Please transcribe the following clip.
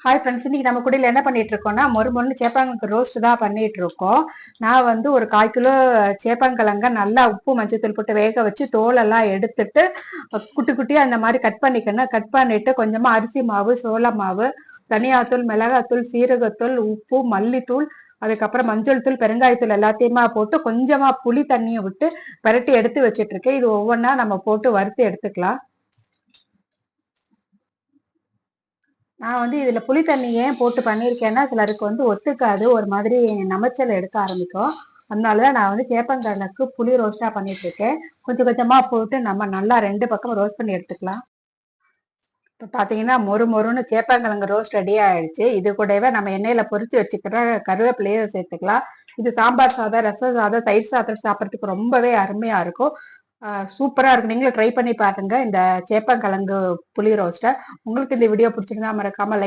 Hi friends, இன்னைக்கு நம்ம கூடயில் என்ன பண்ணிட்டு இருக்கோம்னா மொறு சேப்பாங்களுக்கு ரோஸ்ட் தான் பண்ணிட்டு இருக்கோம். நான் வந்து ஒரு 1/4 கிலோ சேப்பாங்கிழங்க நல்லா உப்பு மஞ்சத்தூள் போட்டு வேக வச்சு தோலெல்லாம் எடுத்துட்டு குட்டி குட்டியா அந்த மாதிரி கட் பண்ணிக்கணும். கட் பண்ணிட்டு கொஞ்சமா அரிசி மாவு, சோள மாவு, தனியாத்தூள், மிளகாத்தூள், சீரகத்தூள், உப்பு, மல்லித்தூள், அதுக்கப்புறம் மஞ்சள் தூள், பெருங்காயத்தூள் எல்லாத்தையுமா போட்டு கொஞ்சமா புளி தண்ணியை விட்டு பரட்டி எடுத்து வச்சிட்டு இருக்கேன். இது ஒவ்வொன்றா நம்ம போட்டு வறுத்து எடுத்துக்கலாம். நான் வந்து இதுல புளி தண்ணி ஏன் போட்டு பண்ணியிருக்கேன்னா சிலருக்கு வந்து ஒத்துக்காது, ஒரு மாதிரி நமைச்சல் எடுக்க ஆரம்பிக்கும். அதனாலதான் நான் வந்து சேப்பங்கிழங்குக்கு புளி ரோஸ்டா பண்ணிட்டு இருக்கேன். கொஞ்சம் கொஞ்சமா போட்டு நம்ம நல்லா 2 பக்கம் ரோஸ்ட் பண்ணி எடுத்துக்கலாம். இப்போ பாத்தீங்கன்னா மொறு மொறுன்னு சேப்பங்கிழங்கு ரோஸ்ட் ரெடி ஆயிடுச்சு. இது கூடவே நம்ம எண்ணெயில பொரிச்சு வச்சுக்கிற கருவேப்பிலையும் சேர்த்துக்கலாம். இது சாம்பார் சாதம், ரசம் சாதம், தயிர் சாதம் சாப்பிட்றதுக்கு ரொம்பவே அருமையா இருக்கும். சூப்பரா இருக்கு. நீங்களும் ட்ரை பண்ணி பாருங்க இந்த சேப்பங்கிழங்கு புளி ரோஸ்ட்டை. உங்களுக்கு இந்த வீடியோ பிடிச்சிருந்தா மறக்காம